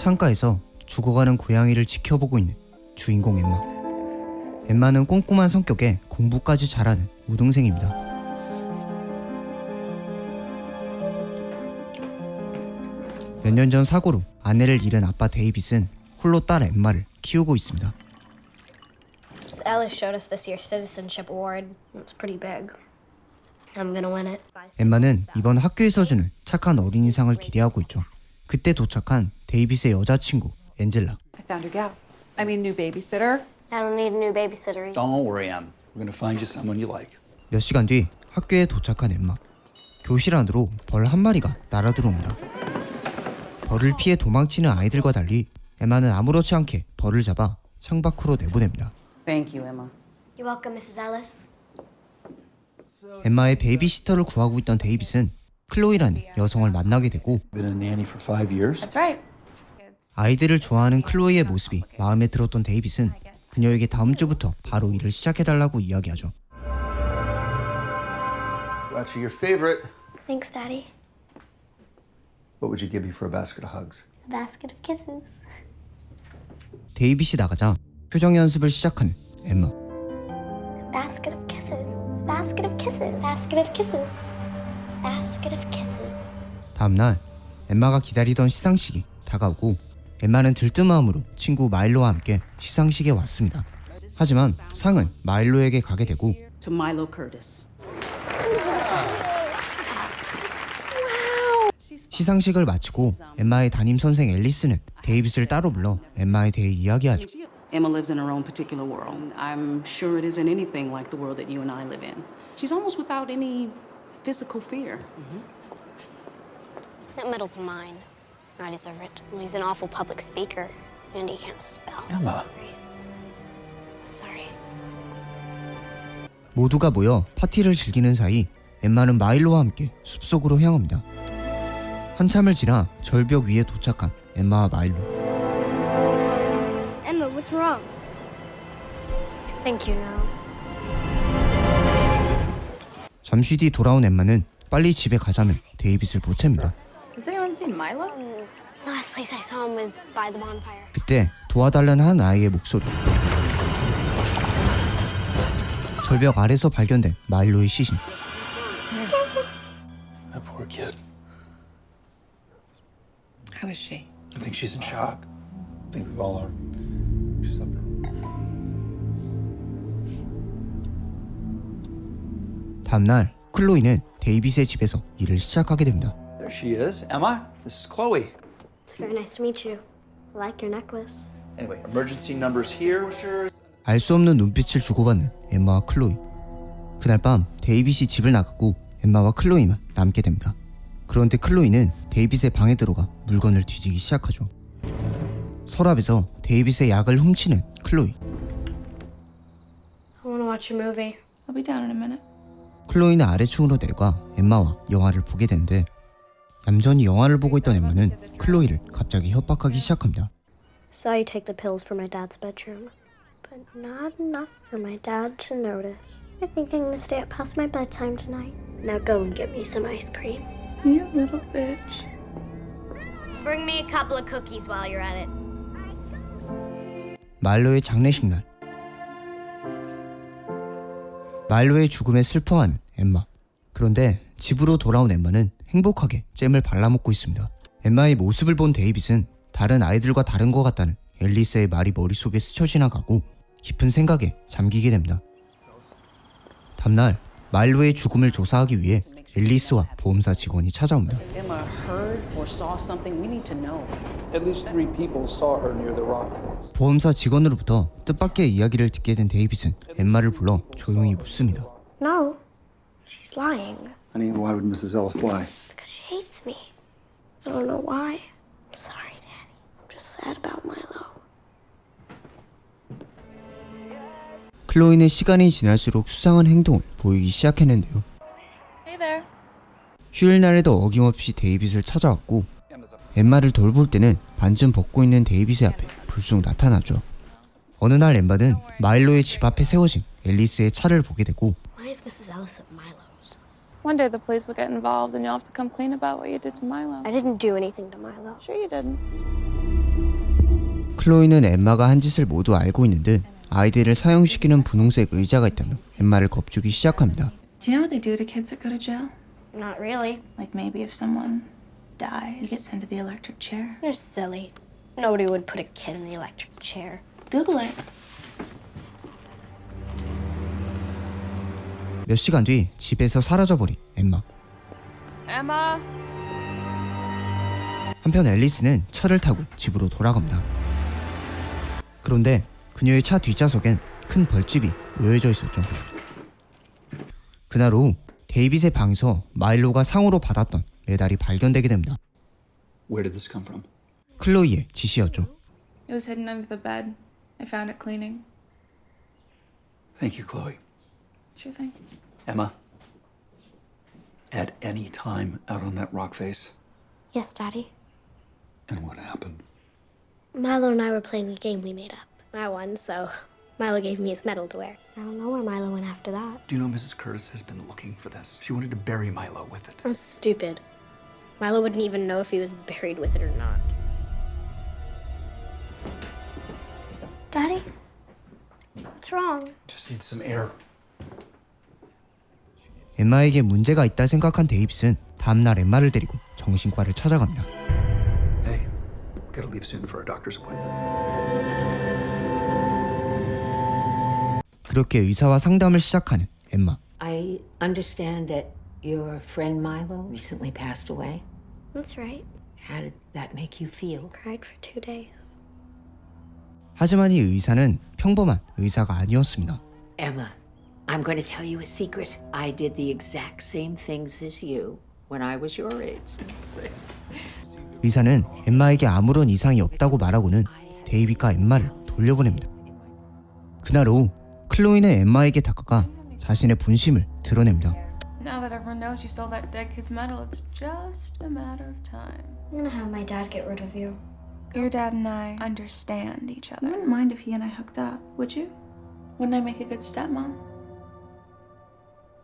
창가에서 죽어가는 고양이를 지켜보고 있는 주인공 엠마. 엠마는 꼼꼼한 성격에 공부까지 잘하는 우등생입니다. 몇 년 전 사고로 아내를 잃은 아빠 데이빗은 홀로 딸 엠마를 키우고 있습니다. Ellis showed us this year's citizenship award. It's pretty big. I'm gonna win it. 엠마는 이번 학교에서 주는 착한 어린이상을 기대하고 있죠. 그때 도착한 데이빗의 여자친구 엔젤라. I found your gal. I mean, new babysitter. I don't need a new babysitter. Don't worry, Em. We're gonna find you someone you like. 몇 시간 뒤 학교에 도착한 엠마. 교실 안으로 벌 한 마리가 날아들어옵니다. 벌을 피해 도망치는 아이들과 달리 엠마는 아무렇지 않게 벌을 잡아 창밖으로 내보냅니다. Thank you, Emma. You're welcome, Mrs. Ellis. 엠마의 베이비시터를 구하고 있던 데이빗은 클로이라는 여성을 만나게 되고 Been a nanny for 5 years. That's right. 아이들을 좋아하는 클로이의 모습이 마음에 들었던 데이빗은 그녀에게 다음 주부터 바로 일을 시작해달라고 이야기하죠. Got you your favorite. Thanks, Daddy. What would you give me for a basket of hugs? A basket of kisses. 데이빗이 나가자 표정 연습을 시작하는 엠마. Basket of kisses. Basket of kisses. Basket of kisses. Basket of kisses. 다음날 엠마가 기다리던 시상식이 다가오고 엠마는 들뜬 마음으로 친구 마일로와 함께 시상식에 왔습니다. 하지만 상은 마일로에게 가게 되고 To Milo Curtis. 시상식을 마치고 엠마의 담임 선생 앨리스는 데이빗을 따로 불러 엠마에 대해 이야기하죠. Emma lives in her own particular world. I'm sure it isn't anything like the world that you and I live in. She's almost without any physical fear. That medal's mine. I deserve it. Well, he's an awful public speaker, and he can't spell. Emma. Sorry. 모두가 모여 파티를 즐기는 사이 엠마는 마일로와 함께 숲속으로 향합니다. 한참을 지나 절벽 위에 도착한 엠마와 마일로. Emma, what's wrong? Thank you, no. 잠시 뒤 돌아온 엠마는 빨리 집에 가자며 데이빗을 보챕니다. Has anyone seen Milo? The last place I saw him was by the bonfire. 그때 도와달라는 한 아이의 목소리. 절벽 아래서 발견된 마일로의 시신. That poor kid. How is she? I think she's in shock. I think we all are. She's up there. 다음날 클로이는 데이빗의 집에서 일을 시작하게 됩니다. There she is. Emma, this is Chloe. It's very nice to meet you. I like your necklace. Anyway, emergency numbers here. 알 수 없는 눈빛을 주고받는 엠마와 클로이. 그날 밤 데이빗이 집을 나가고 엠마와 클로이만 남게 됩니다. 그런데 클로이는 데이빗의 방에 들어가 물건을 뒤지기 시작하죠. 서랍에서 데이빗의 약을 훔치는 클로이. I want to watch a movie. I'll be down in a minute. 클로이는 아래층으로 내려가 엠마와 영화를 보게 되는데 얌전히 영화를 보고 있던 엠마는 클로이를 갑자기 협박하기 시작합니다. Saw you take the pills from my dad's bedroom, but not enough for my dad to notice. I think I'm gonna stay up past my bedtime tonight. Now go and get me some ice cream. You little bitch. Bring me a couple of cookies while you're at it. 마일로의 장례식 날. 마일로의 죽음에 슬퍼하는 엠마. 그런데 집으로 돌아온 엠마는 행복하게 잼을 발라먹고 있습니다. 엠마의 모습을 본 데이빗은 다른 아이들과 다른 것 같다는 앨리스의 말이 머릿속에 스쳐 지나가고 깊은 생각에 잠기게 됩니다. 다음날 마일로의 죽음을 조사하기 위해 앨리스와 보험사 직원이 찾아옵니다. If Emma heard or saw something, we need to know. At least 3 people saw her near the rock face. 보험사 직원으로부터 뜻밖의 이야기를 듣게 된 데이빗은 엠마를 불러 조용히 묻습니다. No, she's lying. Honey, why would Mrs. Ellis lie? Because she hates me. I don't know why. I'm sorry, Daddy. I'm just sad about Milo. 클로이는 시간이 지날수록 수상한 행동을 보이기 시작했는데요. Hey there. 휴일날에도 어김없이 데이빗을 찾아왔고 엠마를 돌볼 때는 반쯤 벗고 있는 데이빗의 앞에 불쑥 나타나죠. 어느 날 엠마는 마일로의 집 앞에 세워진 앨리스의 차를 보게 되고 Why is Mrs. Ellis at Milo's? One day the police will get involved and you'll have to come clean about what you did to Milo. I didn't do anything to Milo. Sure you didn't. 클로이는 엠마가 한 짓을 모두 알고 있는 듯 아이들을 사형시키는 분홍색 의자가 있다며 엠마를 겁주기 시작합니다. Do you know what they do to kids that go to jail? Not really. Like maybe if someone dies, you get sent to the electric chair. You're silly. Nobody would put a kid in the electric chair. Google it. 몇 시간 뒤 집에서 사라져버린 엠마. Emma? 한편 앨리스는 차를 타고 집으로 돌아갑니다. 그런데 그녀의 차 뒷좌석엔 큰 벌집이 놓여져 있었죠. 그날 오후 데이빗의 방에서 마일로가 상으로 받았던 메달이 발견되게 됩니다. Where did this come from? 클로이의 지시였죠. It was hidden under the bed. I found it cleaning. Thank you, Chloe. Sure thing. Emma, at any time out on that rock face? Yes, Daddy. And what happened? Milo and I were playing a game we made up. I won, so Milo gave me his medal to wear. I don't know where Milo went after that. Do you know Mrs. Curtis has been looking for this? She wanted to bury Milo with it. I'm stupid. Milo wouldn't even know if he was buried with it or not. Daddy? What's wrong? Just need some air. 엠마에게 문제가 있다 생각한 데이빗은 다음날 엠마를 데리고 정신과를 찾아갑니다. Hey, gotta leave soon for our doctor's appointment. 그렇게 의사와 상담을 시작하는 엠마. I understand that your friend Milo recently passed away. That's right. How did that make you feel? Cried for 2 days. 하지만 이 의사는 평범한 의사가 아니었습니다. Emma, I'm going to tell you a secret. I did the exact same things as you when I was your age. 의사는 엠마에게 아무런 이상이 없다고 말하고는 데이빗과 엠마를 돌려보냅니다. 그날 오후 클로이는 엠마에게 다가가 자신의 본심을 드러냅니다. Now that everyone knows you stole that dead kid's medal, it's just a matter of time. I'm gonna have my dad get rid of you. Your dad and I understand each other. You wouldn't mind if he and I hooked up, would you? Wouldn't I make a good stepmom?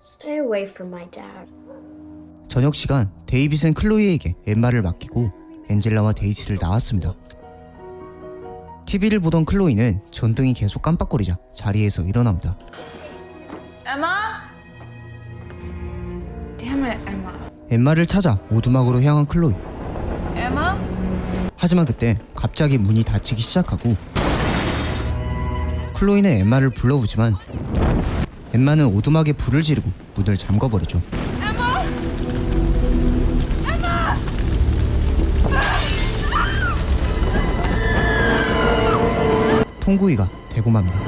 Stay away from my dad. 저녁 시간 데이빗은 클로이에게 엠마를 맡기고 엔젤라와 데이트를 나왔습니다. TV를 보던 클로이는 전등이 계속 깜빡거리자 자리에서 일어납니다. Emma? Damn it, Emma. 엠마를 찾아 오두막으로 향한 클로이. Emma? 하지만 그때 갑자기 문이 닫히기 시작하고 클로이는 엠마를 불러보지만 엠마는 오두막에 불을 지르고 문을 잠궈버리죠. 통구이가 되고 맙니다.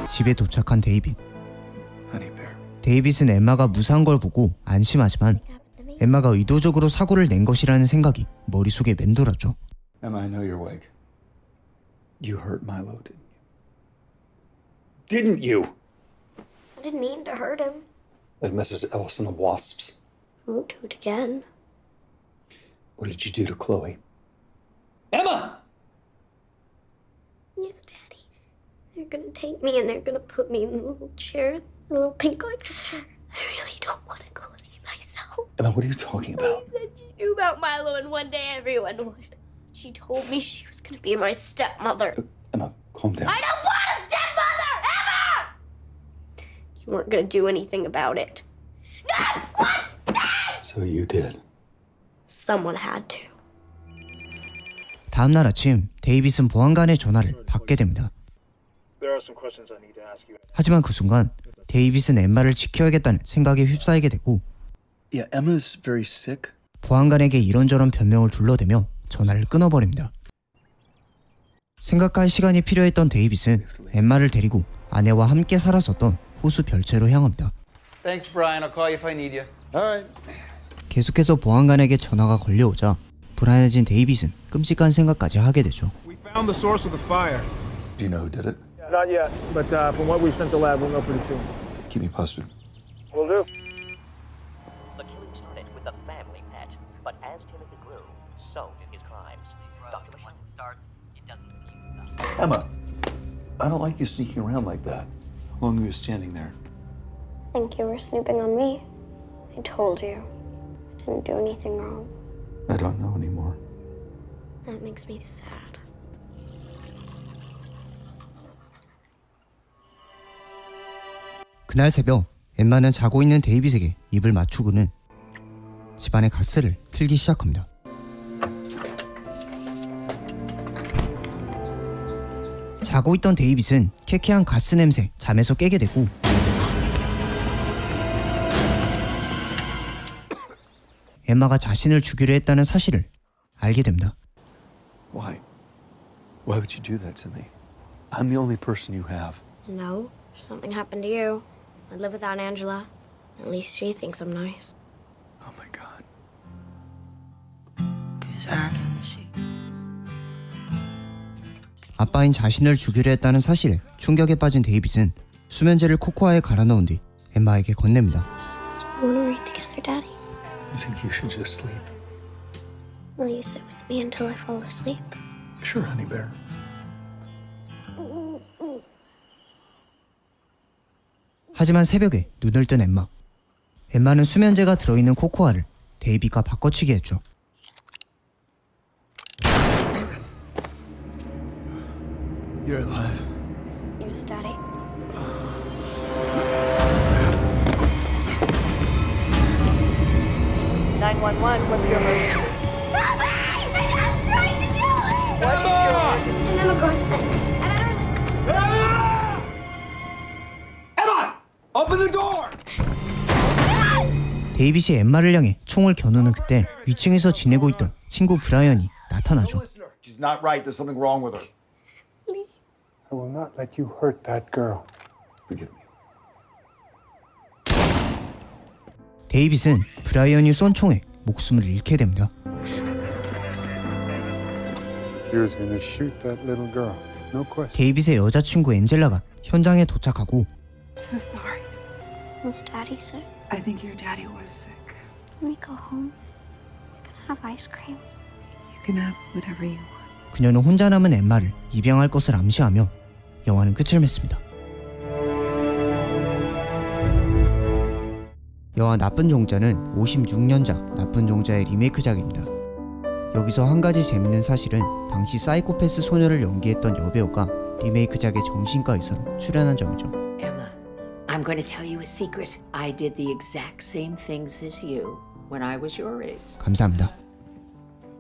집에 도착한 데이빗. Honey bear. 데이빗은 엠마가 무사한 걸 보고 안심하지만 엠마가 의도적으로 사고를 낸 것이라는 생각이 머릿속에 맴돌았죠. Emma, I know you're awake. You hurt Milo, didn't you? Didn't you? I didn't mean to hurt him. Like Mrs. Ellison of Wasps. I won't do it again. What did you do to Chloe? Emma! Yes, Daddy. They're gonna take me and they're gonna put me in the little chair, the little pink electric chair. I really don't want to go see myself. Emma, what are you talking about? She said she knew about Milo and one day everyone would. She told me she was gonna be my stepmother. Emma, calm down. I don't want a stepmother, Emma! You weren't gonna do anything about it. Not one thing! So you did. Someone had to. 다음날 아침 데이빗은 보안관의 전화를 받게 됩니다. 하지만 그 순간 데이빗은 엠마를 지켜야겠다는 생각에 휩싸이게 되고 Yeah, Emma's very sick. 보안관에게 이런저런 변명을 둘러대며 전화를 끊어버립니다. 생각할 시간이 필요했던 데이빗은 엠마를 데리고 아내와 함께 살았었던 호수 별채로 향합니다. Thanks, Brian. I'll call you if I need you. All right. 계속해서 보안관에게 전화가 걸려오자 불안해진 데이빗은 끔찍한 생각까지 하게 되죠. We found the source of the fire. Do you know who did it? Not yet, but from what we've sent to lab, we'll know pretty soon. Keep me posted. Will do. The killing started with a family pet, but as Timothy grew, so did his crimes. Dr. Once it starts, it doesn't seem to stop. Emma, I don't like you sneaking around like that. How long were you standing there? Think you were snooping on me? I told you. I didn't do anything wrong. I don't know anymore. That makes me sad. 그날 새벽 엠마는 자고 있는 데이빗에게 입을 맞추고는 집안의 가스를 틀기 시작합니다. 자고 있던 데이빗은 쾌쾌한 가스 냄새 잠에서 깨게 되고 엠마가 자신을 죽이려 했다는 사실을 알게 됩니다. Why? Why would you do that to me? I'm the only person you have. No, something happened to you. I live without Angela. At least she thinks I'm nice. Oh my God. 아빠인 자신을 죽이려 했다는 사실에 충격에 빠진 데이빗은 수면제를 코코아에 갈아 넣은 뒤 엠마에게 건넵니다. Wanna read together, Daddy? I think you should just sleep. Will you sit with me until I fall asleep? Sure, honey bear. 하지만 새벽에 눈을 뜬 엠마. 엠마는 수면제가 들어있는 코코아를 데이빗과 바꿔치기 했죠. You're alive. Yes, Daddy. What's your emergency? I'm a grossman. Open the door! 데이빗이 엠마를 향해 총을 겨누는 그때 위층에서 지내고 있던 친구 브라이언이 나타나죠. She's not right. There's something wrong with her. I will not let you hurt that girl. Forgive me. 데이빗은 브라이언이 쏜 총에 목숨을 잃게 됩니다. You're gonna shoot that little girl. No question. 데이빗의 여자친구 엔젤라가 현장에 도착하고 So sorry. Was Daddy sick? I think your daddy was sick. Can we go home? We can have ice cream. You can have whatever you want. 그녀는 혼자 남은 엠마를 입양할 것을 암시하며 영화는 끝을 맺습니다. 영화 나쁜 종자는 56년작 나쁜 종자의 리메이크작입니다. 여기서 한 가지 재밌는 사실은 당시 사이코패스 소녀를 연기했던 여배우가 리메이크작의 정신과 의사로 출연한 점이죠. Emma, I'm going to tell you a secret. I did the exact same things as you when I was your age. 감사합니다.